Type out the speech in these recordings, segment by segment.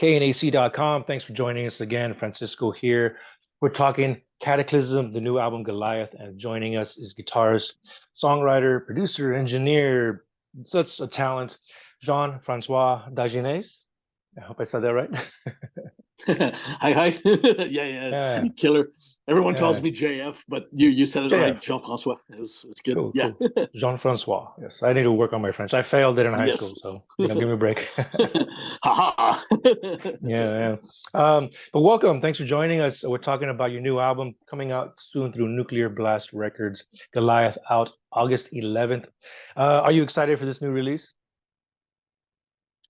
Knac.com. Thanks for joining us again. Francisco here. We're talking Cataclysm, the new album Goliath, and joining us is guitarist, songwriter, producer, engineer, such a talent, Jean-François Dagenais. I hope I said that right. Hi. Yeah. Killer. Everyone calls me JF, but you said it right. Jean-François is good. Cool, yeah. Cool. Jean-François. Yes, I need to work on my French. I failed it in high school, so give me a break. yeah. But welcome. Thanks for joining us. We're talking about your new album coming out soon through Nuclear Blast Records, Goliath, out August 11th. Are you excited for this new release?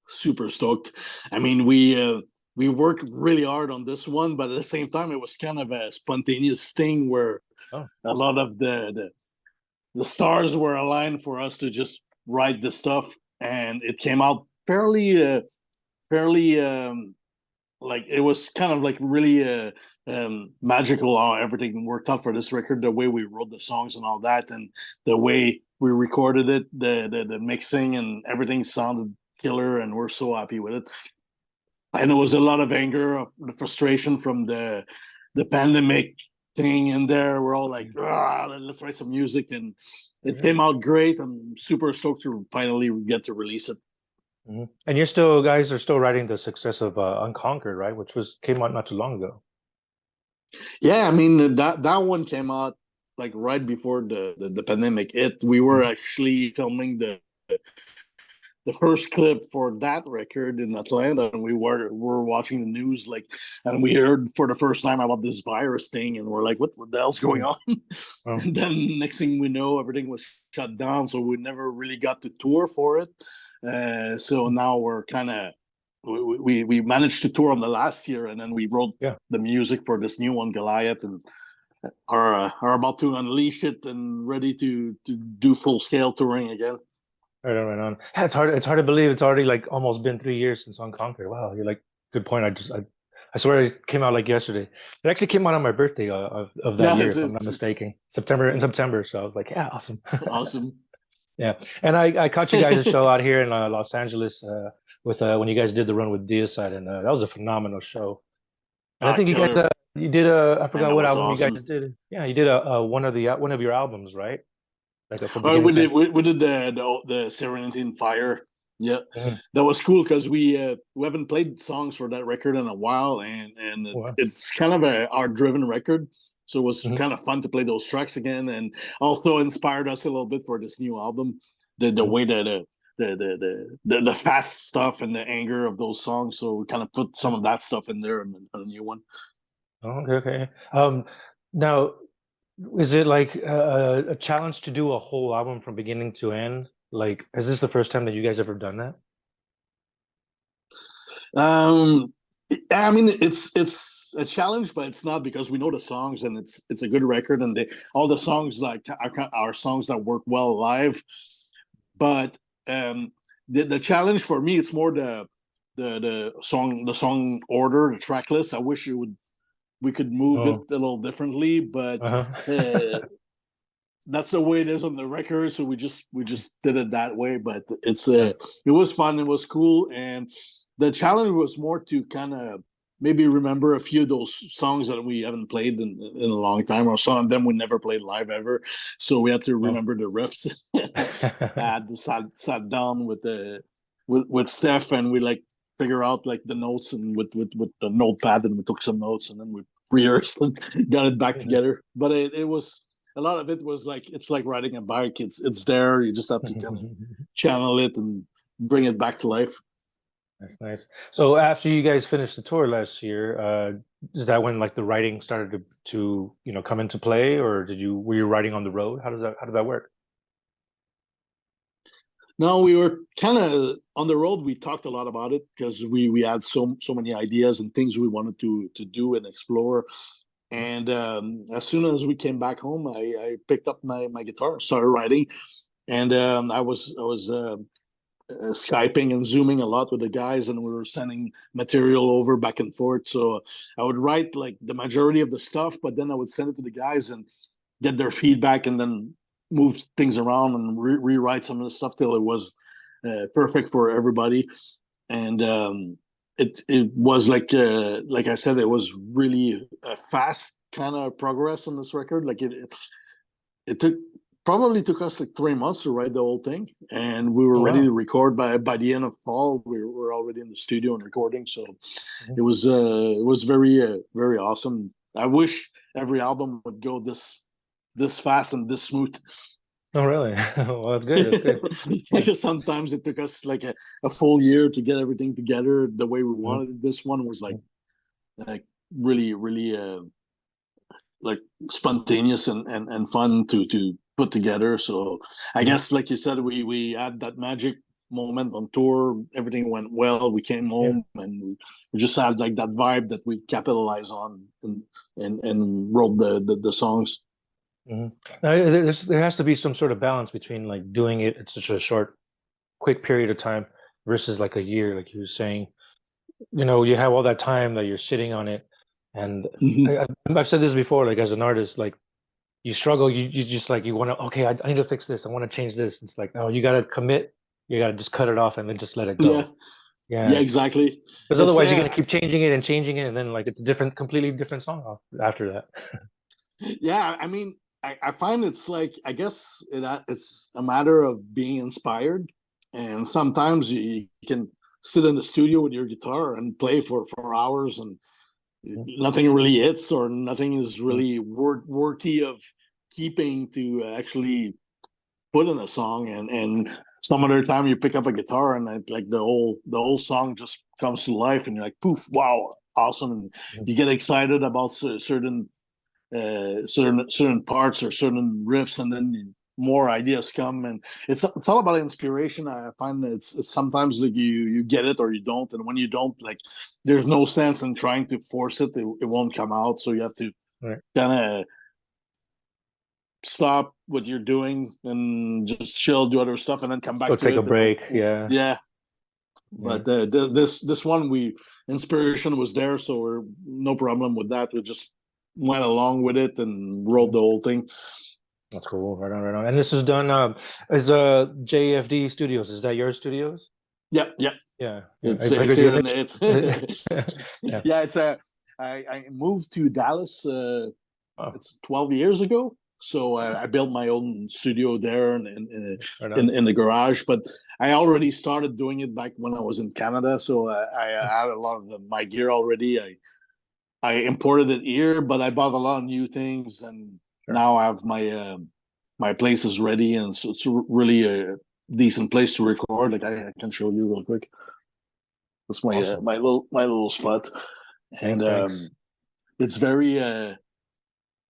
Super stoked. I mean, we worked really hard on this one, but at the same time, it was kind of a spontaneous thing where a lot of the stars were aligned for us to just write the stuff, and it came out fairly like it was kind of like really magical how everything worked out for this record, the way we wrote the songs and all that, and the way we recorded it, the mixing and everything sounded killer, and we're so happy with it. And there was a lot of anger, of the frustration from the pandemic thing in there. We're all like, let's write some music, and it came out great. I'm super stoked to finally get to release it. And guys are still writing the success of Unconquered, right? Which came out not too long ago. Yeah, I mean that one came out like right before the pandemic. We were actually filming the first clip for that record in Atlanta, and we were watching the news, like, and we heard for the first time about this virus thing, and we're like, what the hell's going on? And then next thing we know, everything was shut down, so we never really got to tour for it. So now we're kind of we managed to tour on the last year, and then we wrote the music for this new one, Goliath, and are about to unleash it and ready to do full scale touring again. Right on. Yeah, it's hard to believe it's already like almost been 3 years since Unconquered. Wow, you're like, good point. I swear it came out like yesterday. It actually came out on my birthday of that year, if I'm not mistaken. In September. So I was like, yeah, awesome. Awesome. Yeah, and I caught you guys a show out here in Los Angeles with when you guys did the run with Deicide, and that was a phenomenal show. And I think you guys you did I forgot what album you guys did. Yeah, you did one of your albums, right? Like we did the Serenity in Fire. Yeah, that was cool because we haven't played songs for that record in a while, and it's kind of a art-driven record, so it was kind of fun to play those tracks again, and also inspired us a little bit for this new album. The way that the fast stuff and the anger of those songs, so we kind of put some of that stuff in there in the new one. Okay. Now, is it like a challenge to do a whole album from beginning to end? Like, is this the first time that you guys ever done that? I mean, it's a challenge, but it's not, because we know the songs, and it's a good record, and all the songs like are songs that work well live. But the challenge for me, it's more the song order, the track list. I wish we could move it a little differently, but that's the way it is on the record. So we just did it that way. But it was fun. It was cool, and the challenge was more to kind of maybe remember a few of those songs that we haven't played in a long time, or some of them we never played live ever. So we had to remember the riffs. I had to sat down with Steph, and we like figure out like the notes, and with the notepad, and we took some notes, and then we rehearsed and got it back together. But it was, a lot of it was like, it's like riding a bike. It's there. You just have to kind of channel it and bring it back to life. That's nice. So after you guys finished the tour last year, is that when like the writing started to come into play, or were you writing on the road? How did that work? No, we were kind of on the road. We talked a lot about it because we had so many ideas and things we wanted to do and explore. And as soon as we came back home, I picked up my guitar and started writing. And I was Skyping and Zooming a lot with the guys, and we were sending material over back and forth. So I would write like the majority of the stuff, but then I would send it to the guys and get their feedback, and then move things around and rewrite some of the stuff till it was perfect for everybody. And it was like I said, it was really a fast kind of progress on this record. Like it probably took us like 3 months to write the whole thing, and we were Oh, ready wow. to record by the end of fall. We were already in the studio and recording, so Mhm. it was very awesome. I wish every album would go this fast and this smooth. Oh, really? Well, that's good. That's good. Yeah. Because sometimes it took us like a full year to get everything together the way we Mhm. wanted it. This one was like really like spontaneous and fun to put together. So I Mhm. guess like you said, we had that magic moment on tour. Everything went well. We came Yeah. home and we just had like that vibe that we capitalize on and wrote the songs. Mhm. Now, there has to be some sort of balance between like doing it at such a short, quick period of time versus like a year, like you were saying. You have all that time that you're sitting on it, and Mhm. I've said this before. Like as an artist, like you struggle, you just like you want to. Okay, I need to fix this. I want to change this. It's like no, you got to commit. You got to just cut it off and then just let it Yeah, go. yeah, Yeah, exactly. because It's otherwise you're gonna keep changing it, and then like it's a completely different song after that. yeah. I mean, I find it's like I guess it's a matter of being inspired, and sometimes you can sit in the studio with your guitar and play for hours, and nothing really hits or nothing is Mhm. really worthy of keeping to actually put in a song. And some other time you pick up a guitar and like the whole song just comes to life, and you're like, poof, wow, awesome, and Mhm. you get excited about certain parts or certain riffs, and then more ideas come, and it's all about inspiration. I find that it's sometimes like you get it or you don't, and when you don't, like there's no sense in trying to force it won't come out, so you have to Right. kind of stop what you're doing and just chill, do other stuff, and then come Go back to take a it. And break. Yeah. yeah, Yeah. but this one, we inspiration was there, so we're no problem with that. We just went along with it and wrote Mhm. the whole thing. That's cool. Right on, right on. And this is done is JFD Studios. Is that your studios? Yeah, yeah. Yeah, yeah. I It's figured you here live. and it's Yeah. yeah. It's a I moved to Dallas. Oh, It's 12 years ago. So I built my own studio there right on. in the garage. But I already started doing it back when I was in Canada. So I Mm. had a lot of my gear already. I imported it here, but I bought a lot of new things, and Sure. now I have my place is ready, and so it's really a decent place to record. Like I can show you real quick. That's Awesome. my little spot, and Thanks, thanks.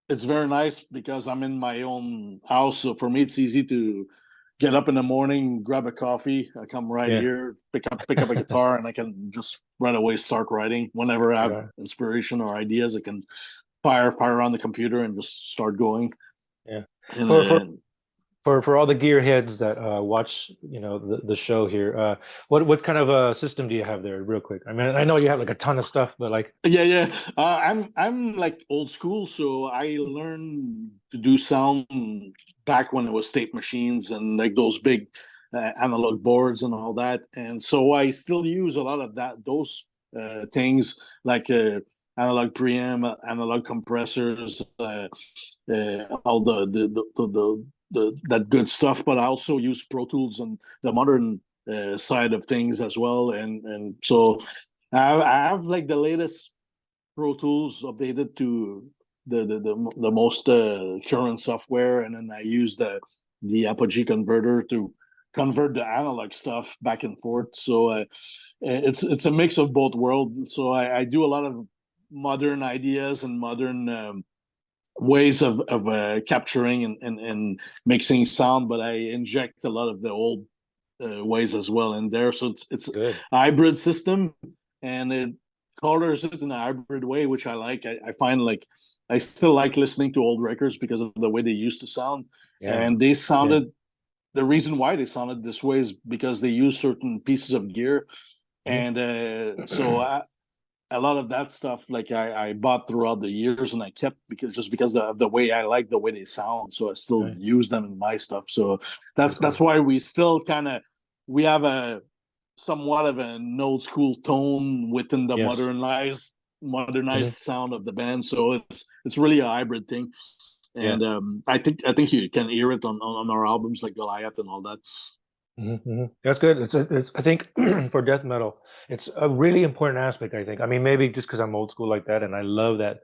it's very nice because I'm in my own house. So for me, it's easy to get up in the morning, grab a coffee, I come right Yeah. here, pick up a guitar, and I can just right away start writing. Whenever I Right have on. inspiration or ideas, I can fire on the computer and just start going. Yeah. And For for all the gearheads that watch, the show here, what kind of a system do you have there, real quick? I mean, I know you have like a ton of stuff, but like, yeah, yeah. I'm like old school, so I learned to do sound back when it was tape machines and like those big analog boards and all that. And so I still use a lot of those things like analog preamp, analog compressors, all that good stuff. But I also use Pro Tools and the modern side of things as well. And so I have like the latest Pro Tools updated to the most current software, and then I use the Apogee converter to convert the analog stuff back and forth. So it's a mix of both worlds. So I do a lot of modern ideas and modern ways of capturing and mixing sound, but I inject a lot of the old ways as well in there. So it's good. a hybrid system, and it colors it in a hybrid way, which I like. I find like I still like listening to old records because of the way they used to sound, Yeah. and they Yeah. sounded. The reason why they sounded this way is because they use certain pieces of gear, Mhm. and a lot of that stuff like I bought throughout the years, and I kept because of the way I like the way they sound, so I still Right. use them in my stuff. So Very that's cool. why we still kind of we have a somewhat of an old school tone within the Yes. modernized sound of the band. So it's really a hybrid thing. Yeah. And I think you can hear it on our albums like Goliath and all that. That's good. It's I think for death metal, it's a really important aspect, I think. I mean, maybe just because I'm old school like that, and I love that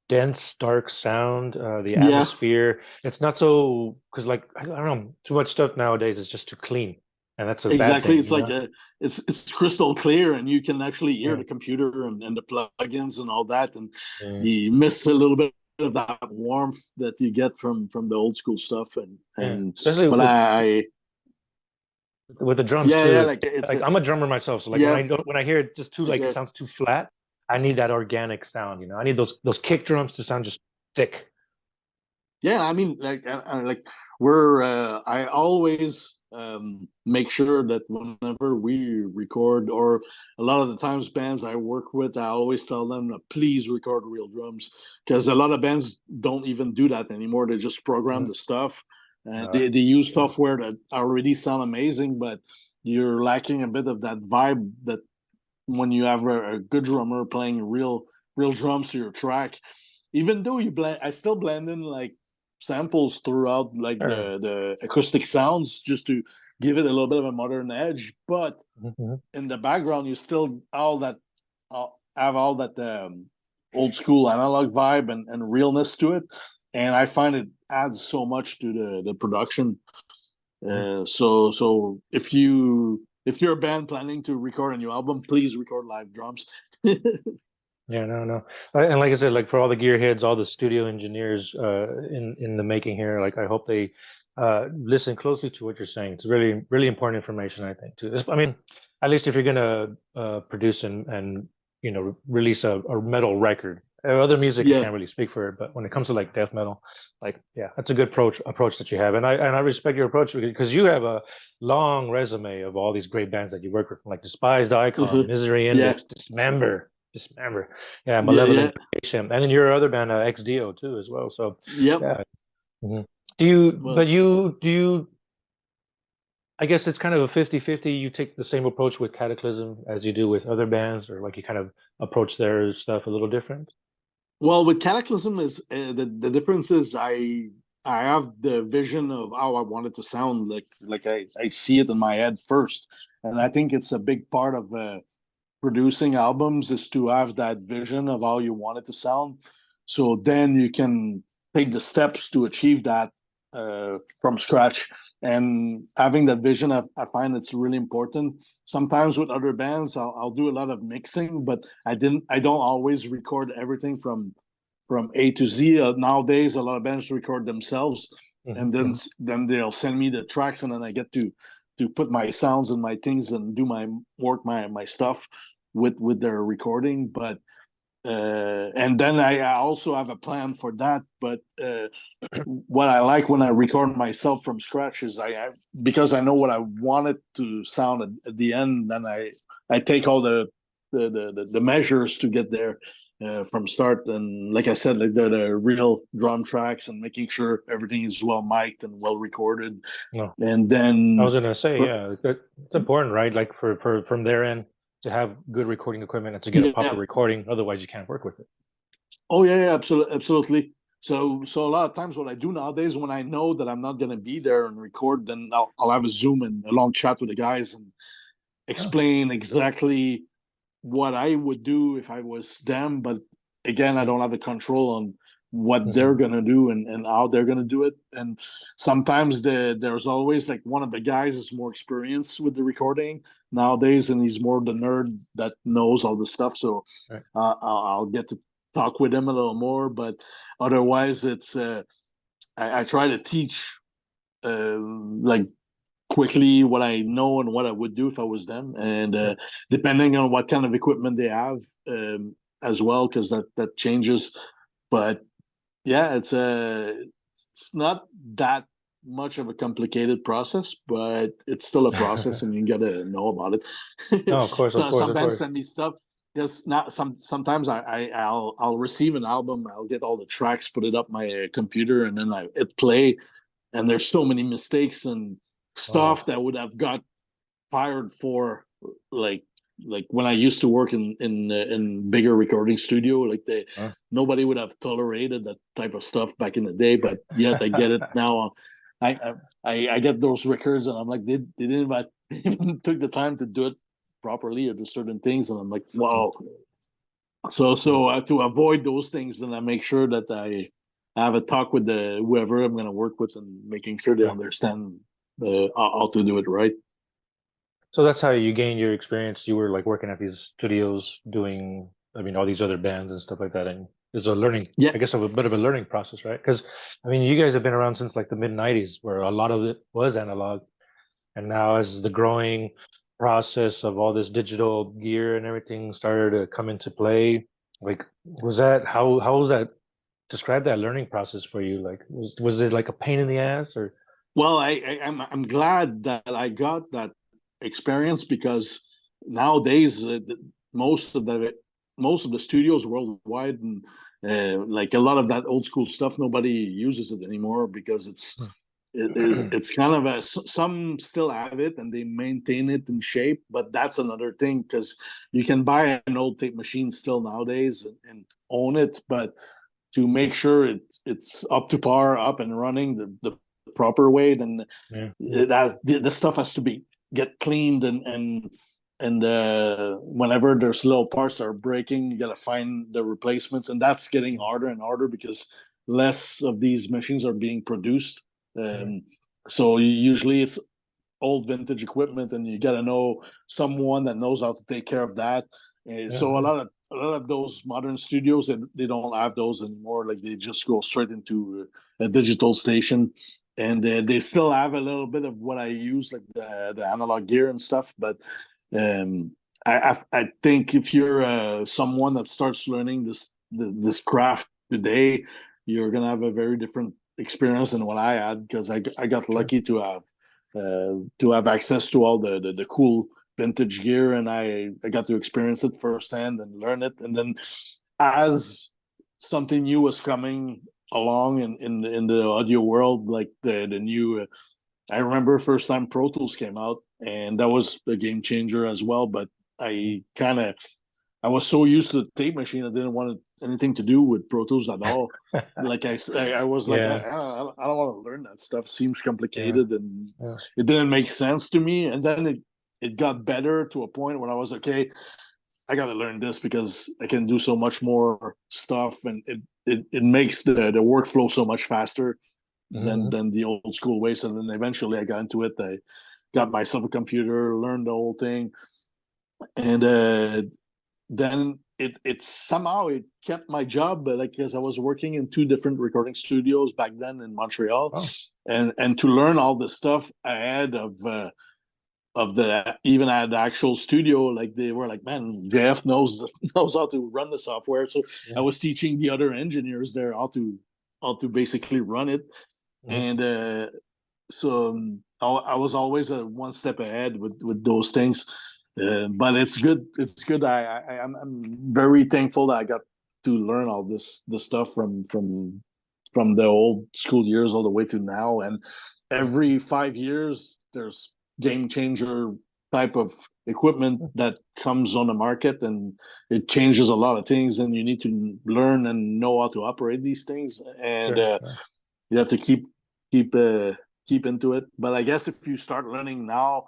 dense, dark sound, the Yeah, atmosphere. It's not so because like I don't know, too much stuff nowadays is just too clean, and that's a bad exactly. thing, It's you like know? it's crystal clear, and you can actually hear Yeah. the computer and the plugins and all that, and Mm, you miss a little bit of that warmth that you get from the old school stuff. And yeah. and Especially but I with the drums yeah, too. yeah, like it's Like a I'm a drummer myself, so like yeah, when I hear it just too like it okay. sounds too flat, I need that organic sound, you know. I need those kick drums to sound just thick. Yeah, I mean, like we're I always make sure that whenever we record, or a lot of the times bands I work with, I always tell them please record real drums, because a lot of bands don't even do that anymore. They just program Mhm. the stuff, and Uh, they use yeah. software that already sound amazing, but you're lacking a bit of that vibe that when you have a good drummer playing real drums to your track. Even though I still blend in like samples throughout, like Sure. the acoustic sounds, just to give it a little bit of a modern edge. But Mhm. in the background, you still have all that old school analog vibe and realness to it, and I find it adds so much to the production. Mhm. So if you're a band planning to record a new album, please record live drums. Yeah, no. And like I said, like for all the gearheads, all the studio engineers in the making here, like I hope they listen closely to what you're saying. It's really important information, I think, too. I mean, at least if you're gonna produce and you know release a metal record. Other music I Yeah. can't really speak for it, but when it comes to like death metal, like yeah, that's a good approach that you have, and I respect your approach because you have a long resume of all these great bands that you work with, like Despised Icon, Uh-huh. Misery Yeah. Index, Dismember, yeah, Yeah. Malevolent Creation, and then your other band, XDO too, as well. So, Yep. yeah. Mhm. But Well, do you, I guess it's kind of a 50-50. You take the same approach with Cataclysm as you do with other bands, or like you kind of approach their stuff a little different? with Cataclysm is the difference is I have the vision of how I want it to sound, like I see it in my head first, and I think it's a big part of producing albums is to have that vision of how you want it to sound. So then you can take the steps to achieve that from scratch. And having that vision, I find it's really important. Sometimes with other bands, I'll do a lot of mixing, but I don't always record everything from A to Z. Nowadays, a lot of bands record themselves, Hmm. and then they'll send me the tracks, and then I get to put my sounds and my things and do my work, my stuff with their recording. But and then I also have a plan for that. But what I like when I record myself from scratch is because I know what I want it to sound at the end. Then I take all the measures to get there from start. And like I said, like the real drum tracks and making sure everything is well mic'd and well recorded. No, And I then was gonna say, for yeah, it's important, right? Like for from their end to have good recording equipment and to get a proper yeah, recording. Otherwise, you can't work with it. oh yeah, absolutely, absolutely. So a lot of times, what I do nowadays, when I know that I'm not gonna be there and record, then I'll have a Zoom and a long chat with the guys and Oh. explain exactly what I would do if I was them. But again, I don't have the control on what Hmm. they're gonna do and how they're gonna do it. And sometimes there's always like one of the guys is more experienced with the recording nowadays, and he's more the nerd that knows all the stuff. So Right. I'll get to talk with him a little more. But otherwise, it's I try to teach like quickly what I know and what I would do if I was them, and Right. depending on what kind of equipment they have as well, because that changes. But yeah, it's not that much of a complicated process, but it's still a process, and you gotta know about it. No, of course, of So course, some of bands course. send me stuff. Just not sometimes I'll receive an album, I'll get all the tracks, put it up my computer, and then I hit play, and there's so many mistakes and Oh, stuff that would have got fired for like when I used to work in bigger recording studio, like nobody would have tolerated that type of stuff back in the day, but yet I get it now. I get those records and I'm like, they didn't even took the time to do it properly or do certain things, and I'm like, wow. So to avoid those things, then I make sure that I have a talk with whoever I'm going to work with, and making sure they understand how to do it right. So that's how you gained your experience. You were like working at these studios doing, I mean, all these other bands and stuff like that. And it's a learning, Yeah, I guess, a bit of a learning process, right? Because, I mean, you guys have been around since like the mid 90s, where a lot of it was analog. And now, as the growing process of all this digital gear and everything started to come into play, like, how was that, describe that learning process for you? Like, was it like a pain in the ass or? well, I'm glad that I got that experience, because nowadays most of the studios worldwide, and like a lot of that old school stuff, nobody uses it anymore, because it's kind of some still have it and they maintain it in shape, but that's another thing, because you can buy an old tape machine still nowadays and own it, but to make sure it's up to par, up and running the proper way, then Yeah. the stuff has to be get cleaned, and whenever there's little parts that are breaking, you got to find the replacements, and that's getting harder and harder because less of these machines are being produced. So usually it's old vintage equipment, and you got to know someone that knows how to take care of that. So a lot of those modern studios, they don't have those anymore. Like, they just go straight into a digital station, and they still have a little bit of what I use, like the analog gear and stuff. But um, I think if you're someone that starts learning this craft today, you're gonna have a very different experience than what I had, because I got lucky to have access to all the cool vintage gear, and I got to experience it firsthand and learn it. And then, as something new was coming along in the audio world, like the new I remember first time Pro Tools came out, and that was a game changer as well. But I kind of I was so used to the tape machine, I didn't want anything to do with Pro Tools at all. Like I was like, Yeah, I don't want to learn that stuff. Seems yeah, complicated, and yeah. it didn't make sense to me. And then it got better to a point when I was okay. I got to learn this because I can do so much more stuff, and it makes the workflow so much faster Hmm. than the old school ways. And then eventually I got into it. I got myself a computer, learned the whole thing, and then it somehow it kept my job, but like, because I was working in two different recording studios back then in Montreal, Oh, and to learn all the stuff ahead of the even at the actual studio, like, they were like, man, JF knows how to run the software. So I yeah. was teaching the other engineers there how to basically run it. Hmm. And so I was always one step ahead with those things. But it's good. It's good. I'm very thankful that I got to learn all this stuff from the old school years all the way to now. And every 5 years, there's game changer type of equipment that comes on the market, and it changes a lot of things. And you need to learn and know how to operate these things. And Sure, sure. you have to keep uh, keep into it. But I guess if you start learning now,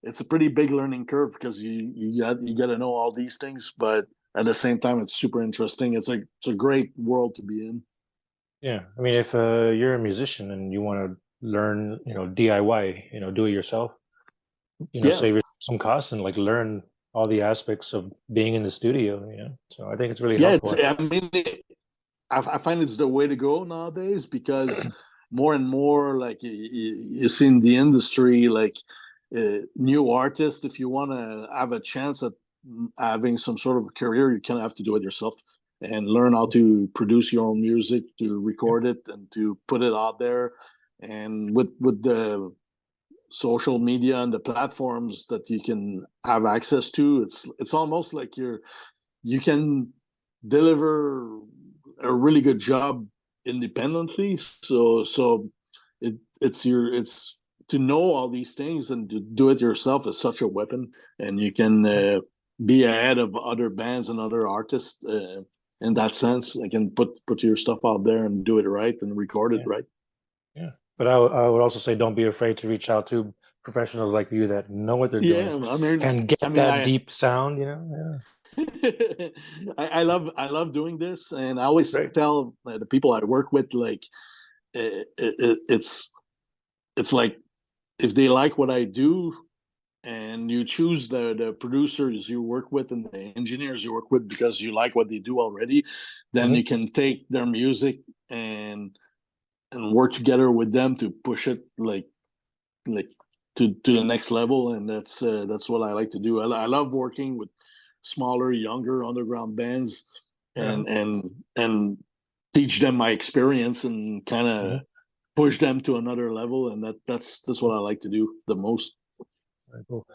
it's a pretty big learning curve, because you got to know all these things, but at the same time, it's super interesting. It's a great world to be in. Yeah, I mean, if you're a musician and you want to learn, DIY, do it yourself, Yeah, save yourself some costs and like learn all the aspects of being in the studio. So I think it's really yeah. helpful. I mean, I find it's the way to go nowadays, because more and more, like, you see in the industry, like, new artists, if you want to have a chance at having some sort of career, you kind of have to do it yourself and learn how to produce your own music, to Yeah, record it, and to put it out there. And with the social media and the platforms that you can have access to, it's almost like you can deliver a really good job independently. So it's to know all these things and to do it yourself is such a weapon, and you can be ahead of other bands and other artists in that sense. Like, and put your stuff out there and do it right and record it right. Yeah. But I would also say don't be afraid to reach out to professionals like you that know what they're doing, can get that deep sound, you know? Yeah. I love doing this, and I always Great. tell the people I work with, like, it's like, if they like what I do, and you choose the producers you work with and the engineers you work with because you like what they do already, then you can take their music and work together with them to push it like to the next level. And that's what I like to do. I love working with smaller, younger underground bands and teach them my experience and kind of push them to another level. And that's what I like to do the most. Very cool.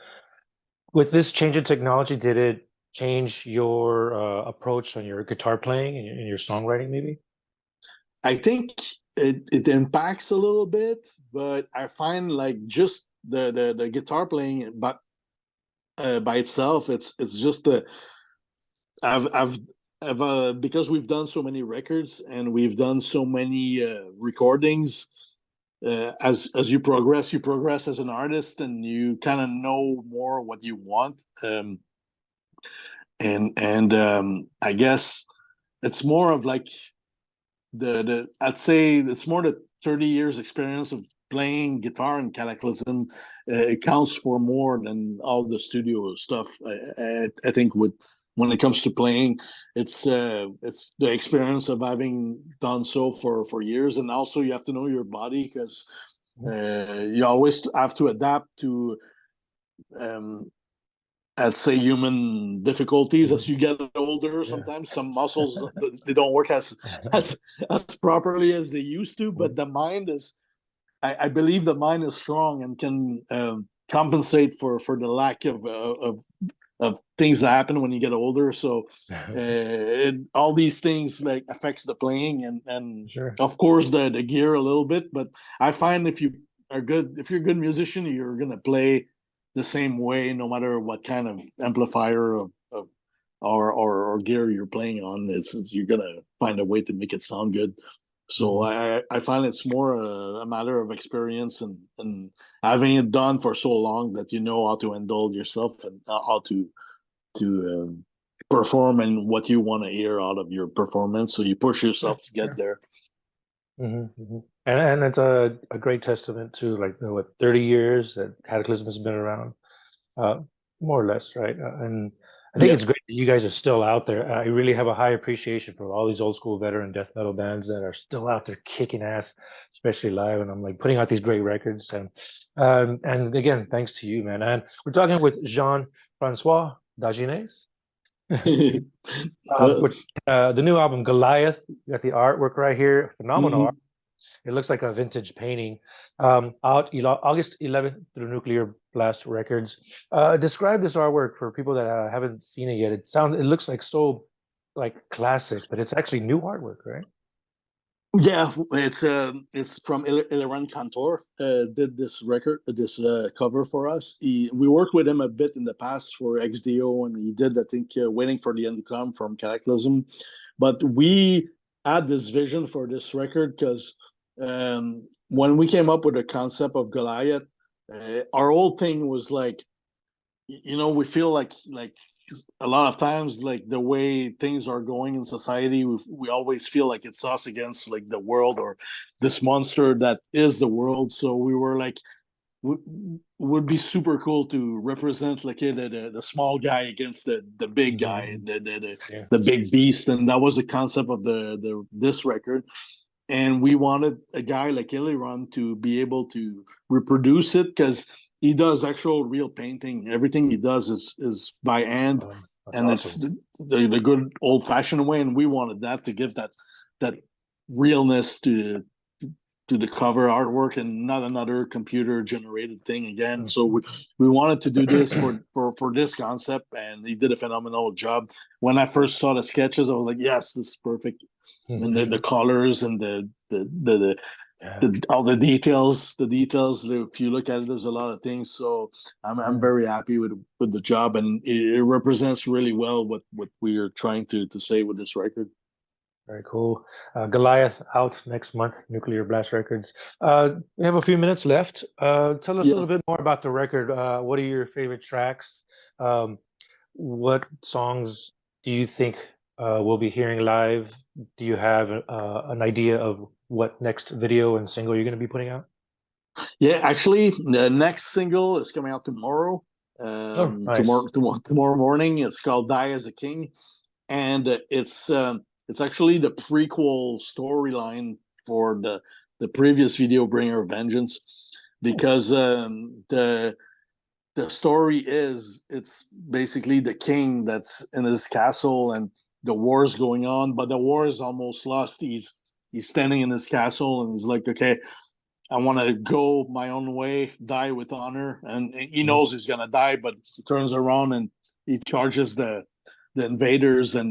With this change in technology, did it change your approach on your guitar playing and your songwriting, maybe? I think it impacts a little bit, but I find like just the guitar playing, but by itself, it's just I've because we've done so many records and we've done so many recordings. As you progress as an artist, and you kind of know more what you want. And I guess it's more of like the I'd say it's more the 30 years experience of playing guitar and Cataclysm. It counts for more than all the studio stuff. I think when it comes to playing, it's the experience of having done so for years, and also you have to know your body, because you always have to adapt to I'd say human difficulties as you get older. Sometimes some muscles they don't work as properly as they used to, but the mind is I believe the mind is strong and can compensate for the lack of things that happen when you get older. So all these things like affects the playing and of course the gear a little bit. But I find if you're a good musician, you're gonna play the same way no matter what kind of amplifier or gear you're playing on. It's you're gonna find a way to make it sound good. So I find it's more a matter of experience and having it done for so long that you know how to indulge yourself and how to perform and what you want to hear out of your performance. So you push yourself to get there. And it's a great testament to, like, what, 30 years that Cataclysm has been around, more or less, right? And I think it's great that you guys are still out there. I really have a high appreciation for all these old school veteran death metal bands that are still out there kicking ass, especially live. And I'm like putting out these great records. And again, thanks to you, man. And we're talking with Jean-François Dagenais. Which the new album Goliath. You got the artwork right here, phenomenal art. It looks like a vintage painting. Out August 11th through Nuclear Blast Records. Describe this artwork for people that haven't seen it yet. It looks like so like classic, but it's actually new artwork, right? Yeah, it's from Eliran Kantor. Did this record, this cover for us. We worked with him a bit in the past for XDO, and he did, I think, Waiting for the End to Come from Cataclysm. But we had this vision for this record because when we came up with the concept of Goliath, our whole thing was like, we feel like a lot of times, like the way things are going in society, we always feel like it's us against like the world or this monster that is the world. So we were like, would be super cool to represent like the small guy against the big guy, the big beast. And that was the concept of this record. And we wanted a guy like Eliran to be able to reproduce it, because he does actual real painting. Everything he does is by hand, and awesome. It's the good old fashioned way. And we wanted that to give that realness to the cover artwork and not another computer generated thing again. So we wanted to do this for this concept, and he did a phenomenal job. When I first saw the sketches, I was like, yes, this is perfect. And the colors and the Yeah. all the details. If you look at it, there's a lot of things. So I'm very happy with the job, and it represents really well what we are trying to say with this record. Very cool. Goliath out next month, Nuclear Blast Records. We have a few minutes left. Tell us a Yeah. little bit more about the record. What are your favorite tracks? Um, what songs do you think we'll be hearing live? Do you have an idea of what next video and single you're going to be putting out? Yeah, actually, the next single is coming out tomorrow. Oh, nice. Tomorrow morning. It's called "Die as a King," and it's actually the prequel storyline for the previous video, "Bringer of Vengeance," because the story is it's basically the king that's in his castle and the war is going on, but the war is almost lost. He's standing in his castle and he's like, okay, I want to go my own way, die with honor. And he Mhm. knows he's gonna die, but he turns around and he charges the invaders, Yeah,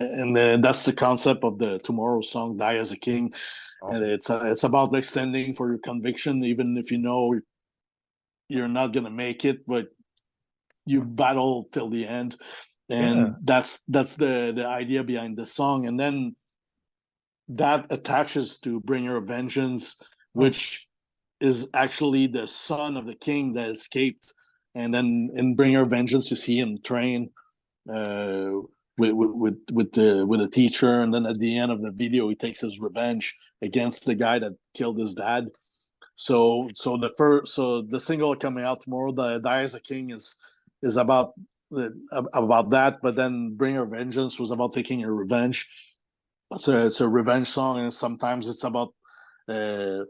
and that's the concept of the tomorrow song, "Die as a King." And awesome. it's about like standing for your conviction, even if you know you're not gonna make it, but you battle till the end. And Yeah. that's the idea behind the song. And then that attaches to Bringer of Vengeance, Oh, which is actually the son of the king that escaped. And then in Bringer of Vengeance, you see him train uh, with a teacher, and then at the end of the video, he takes his revenge against the guy that killed his dad. So the single coming out tomorrow, the "Die as a King," is about that. But then Bringer of Vengeance was about taking your revenge. It's a revenge song, and sometimes it's about uh,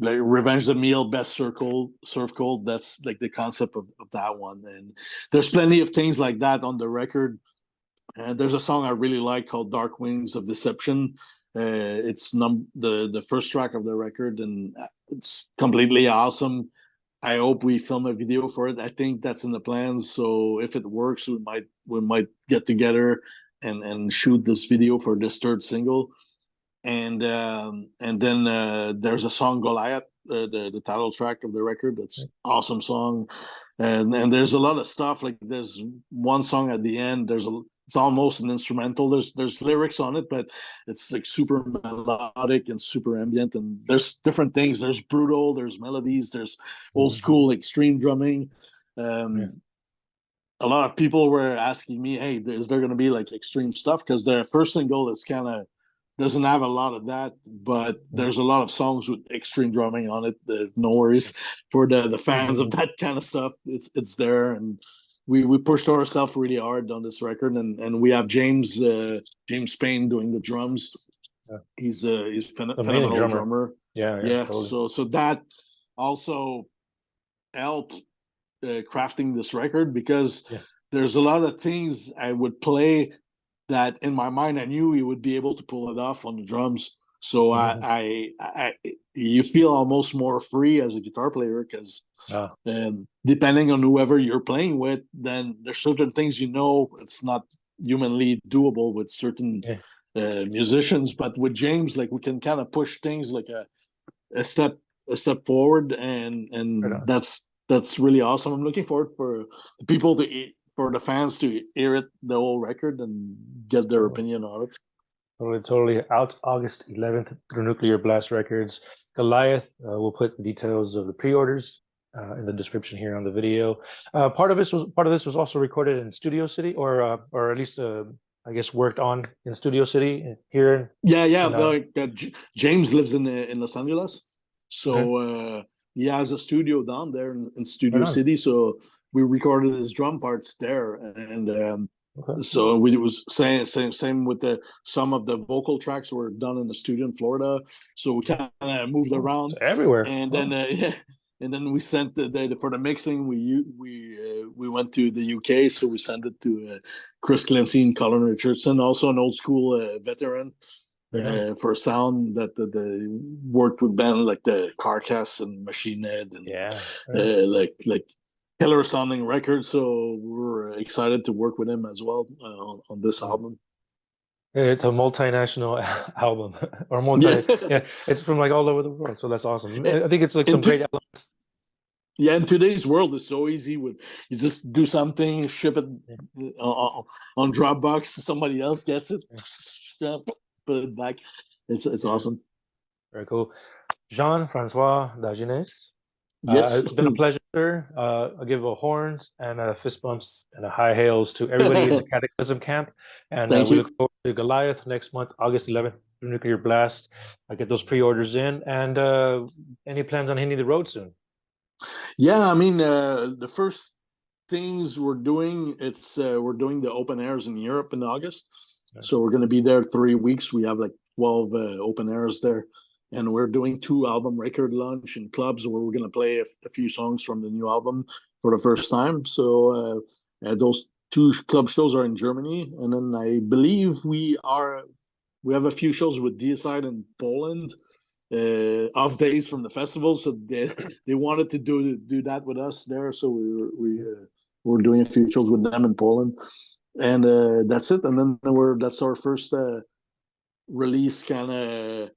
like Revenge the Meal, Best Serve Cold. That's like the concept of that one. And there's plenty of things like that on the record. And there's a song I really like called "Dark Wings of Deception." It's the first track of the record, and it's completely awesome. I hope we film a video for it. I think that's in the plans. So if it works, we might get together and shoot this video for this third single. And then there's a song, Goliath, the title track of the record. That's awesome song. And there's a lot of stuff. Like there's one song at the end. It's almost an instrumental. There's lyrics on it, but it's like super melodic and super ambient. And there's different things. There's brutal. There's melodies. There's old mhm. school extreme drumming. Yeah. A lot of people were asking me, "Hey, is there going to be like extreme stuff?" Because the first single is kind of doesn't have a lot of that, but Mhm. there's a lot of songs with extreme drumming on it. No worries for the fans of that kind of stuff. It's there, and we pushed ourselves really hard on this record, and we have James Payne doing the drums. Yeah. He's Amazing phenomenal drummer. drummer. Yeah, yeah, Yeah, totally. so that also helped crafting this record, because Yeah. there's a lot of things I would play that in my mind I knew he would be able to pull it off on the drums. So Mhm. you feel almost more free as a guitar player, because Ah, depending on whoever you're playing with, then there's certain things it's not humanly doable with certain yeah. musicians. But with James, like we can kind of push things like a step a step forward, Right and on. that's really awesome. I'm looking forward for the people for the fans to hear it, the whole record, and get their Totally. opinion on it. Totally, totally. Out August 11th through Nuclear Blast Records. Goliath, we'll put the details of the pre-orders in the description here on the video. Part of this was also recorded in Studio City, or at least I guess worked on in Studio City here Yeah. in Like James lives in Los Angeles, okay, so he has a studio down there in right Studio on. City. So we recorded his drum parts there, and Okay. so we was same with the some of the vocal tracks were done in the studio in Florida. So we kind of moved Oh, it's around, everywhere. and then Oh, yeah, and then we sent for the mixing. We went to the UK, so we sent it to Chris Clancy and Colin Richardson, also an old school veteran yeah, for sound that worked with bands like the Carcass and Machine Head and yeah, yeah. like killer sounding records. So we're excited to work with him as well on this Yeah. album. It's a multinational album or Yeah. yeah, it's from like all over the world, so that's awesome. And, I think it's like some and great to, elements. yeah, in today's world, it's so easy with you just do something, ship it Yeah, on Dropbox, somebody else gets it, yeah, put it back. It's yeah. awesome. Very cool. Jean-François Dagenais. Yes. It's been a pleasure, sir. I'll give a horns and a fist bumps and a high hails to everybody in the Cataclysm camp. And Thank we you. look forward to Goliath next month, August 11th, Nuclear Blast. I get those pre-orders in. And any plans on hitting the road soon? Yeah, I mean, the first things we're doing, it's we're doing the open airs in Europe in August. Yeah. So we're going to be there 3 weeks. We have like 12 open airs there, and we're doing 2 album record launch in clubs where we're going to play a few songs from the new album for the first time. So those 2 club shows are in Germany, and then I believe we have a few shows with Deicide in Poland, off days from the festival, so they wanted to do that with us there. So we're doing a few shows with them in Poland, and that's it. And then that's our first release kind of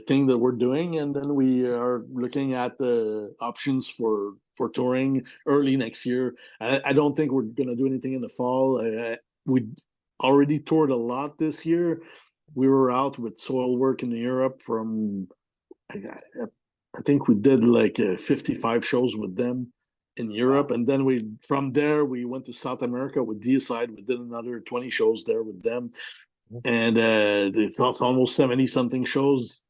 thing that we're doing, and then we are looking at the options for touring early next year. I don't think we're gonna do anything in the fall. We already toured a lot this year. We were out with Soilwork in Europe from I, I think we did like 55 shows with them in Europe, Wow. and then from there we went to South America with Deicide. We did another 20 shows there with them, and it's almost 70 something shows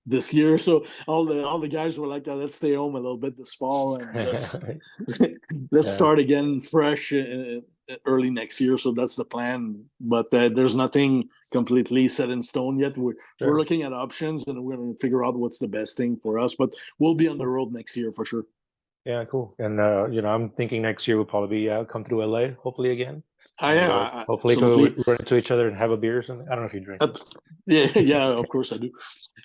this year. So all the guys were like, let's stay home a little bit this fall and let's Yeah, start again fresh early next year. So that's the plan. But there's nothing completely set in stone yet. We're sure. looking at options and we're going to figure out what's the best thing for us. But we'll be on the road next year for sure. Yeah, cool. And I'm thinking next year we'll probably come through LA, hopefully again, and Yeah, hopefully absolutely. run into each other and have a beer or something. I don't know if you drink. Yeah, yeah, of course I do,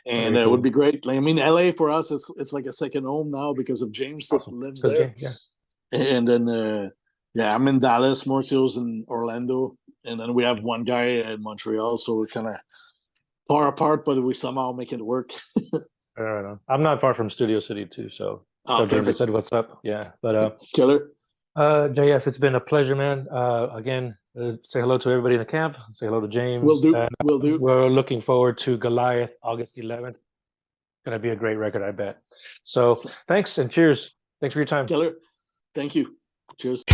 and Very it would cool. be great. Like, I mean, LA for us, it's like a second home now because of James that Awesome. lives Because there, James, yeah. and then yeah, I'm in Dallas, Mauricio's in Orlando, and then we have one guy in Montreal, so we're kind of far apart, but we somehow make it work. I don't know. I'm not far from Studio City too, so Oh, tell James I perfect, said what's up. Yeah, but killer. JF, it's been a pleasure, man. Again, say hello to everybody in the camp. Say hello to Will James, do, and will do. we're looking forward to Goliath, August 11th. Gonna be a great record, I bet. So So, thanks and cheers. Thanks for your time. killer. Thank you. Cheers.